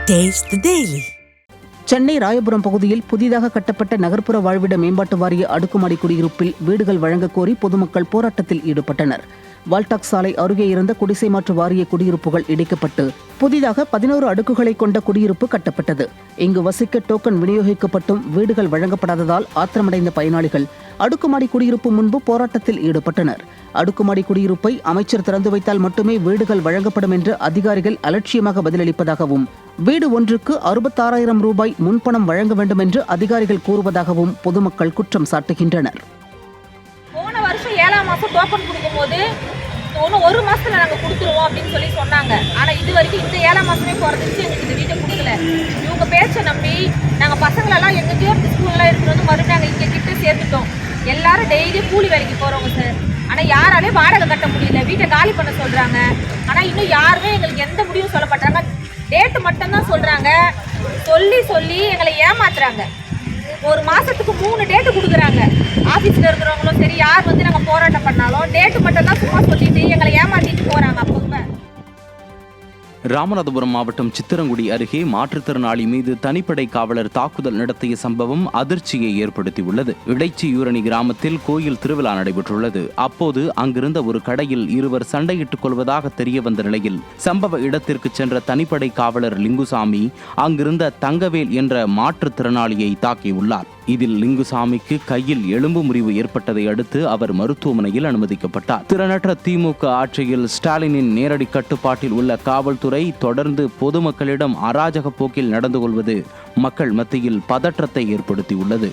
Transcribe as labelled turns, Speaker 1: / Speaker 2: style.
Speaker 1: Taste the Daily. Chennai Royapuram பகுதியில் புதிதாக கட்டப்பட்ட நகர்ப்புற வாழ்விட மேம்பாட்டு வாரிய அடுக்குமாடி குடியிருப்பில் வீடுகள் வழங்கக் கோரி பொதுமக்கள் போராட்டத்தில் ஈடுபட்டனர். வால்டாக் சாலை அருகே இருந்த குடிசை மாற்று வாரிய குடியிருப்புகள் இடிக்கப்பட்டு புதிதாக 11 அடுக்குகளை கொண்ட குடியிருப்பு கட்டப்பட்டது. இங்கு வசிக்க டோக்கன் விநியோகிக்கப்பட்டும் வீடுகள் வழங்கப்படாததால் ஆத்திரமடைந்த பயனாளிகள் அடுக்குமாடி குடியிருப்பு முன்பு போராட்டத்தில் ஈடுபட்டனர். அடுக்குமாடி குடியிருப்பை அமைச்சர் திறந்து வைத்தால் மட்டுமே வீடுகள் வழங்கப்படும் என்று அதிகாரிகள் அலட்சியமாக பதிலளிப்பதாகவும், வீடு ஒன்றுக்கு 66,000 ரூபாய் முன்பணம் வழங்க வேண்டும் என்று அதிகாரிகள் கூறுவதாகவும் பொதுமக்கள் குற்றம் சாட்டுகின்றனர்.
Speaker 2: போன வருஷம் 7ஆம் மாசம் டோக்கன் கொடுக்கும்போது இன்னும் 1 மாசத்துல நாங்க கொடுத்துருவோம் அப்படின்னு சொல்லி சொன்னாங்க. ஆனா இது வரைக்கும் இந்த 7ஆம் மாசமே பிறந்துச்சு, எங்களுக்கு இந்த வீட்டை கொடுக்கல. இவங்க பேச்சை நம்பி நாங்க பசங்களெல்லாம் எங்கேயோ ஸ்கூல்லாம் இருக்கிறது மறுபடியும் நாங்க இங்க கிட்ட சேர்த்துட்டோம். எல்லாரும் டெய்லி கூலி வேலைக்கு போறவங்க சார். ஆனா யாராலே வாடகை கட்ட முடியல, வீட்டை காலி பண்ண சொல்றாங்க. ஆனா இன்னும் யாருமே எங்களுக்கு எந்த முடிவும் சொல்ல மாட்டாங்க. டேட்டு மட்டும்தான் சொல்றாங்க. சொல்லி சொல்லி எங்களை ஏமாத்துறாங்க. ஒரு மாசத்துக்கு 3 டேட்டு கொடுக்குறாங்க. ஆபீஸ்ல இருக்கிறவங்களும் சரி, யார் வந்து நாங்க போராட்டம் பண்ணாலும் டேட்டு மட்டும் தான் சும்மா சொல்லிட்டு எங்களை ஏமாத்திட்டு போறாங்க. அப்பப்ப
Speaker 3: ராமநாதபுரம் மாவட்டம் சித்திரங்குடி அருகே மாற்றுத்திறனாளி மீது தனிப்படை காவலர் தாக்குதல் நடத்திய சம்பவம் அதிர்ச்சியை ஏற்படுத்தியுள்ளது. இடைச்சியூரணி கிராமத்தில் கோயில் திருவிழா நடைபெற்றுள்ளது. அப்போது அங்கிருந்த ஒரு கடையில் இருவர் சண்டையிட்டுக் கொள்வதாக தெரிய வந்த நிலையில் சம்பவ இடத்திற்கு சென்ற தனிப்படை காவலர் லிங்குசாமி அங்கிருந்த தங்கவேல் என்ற மாற்றுத்திறனாளியை தாக்கியுள்ளார். இதில் லிங்குசாமிக்கு கையில் எலும்பு முறிவு ஏற்பட்டதை அடுத்து அவர் மருத்துவமனையில் அனுமதிக்கப்பட்டார். திறனற்ற திமுக ஆட்சியில் ஸ்டாலினின் நேரடி கட்டுப்பாட்டில் உள்ள காவல்துறை தொடர்ந்து பொதுமக்களிடம் அராஜக போக்கில் நடந்து கொள்வது மக்கள் மத்தியில் பதற்றத்தை ஏற்படுத்தியுள்ளது.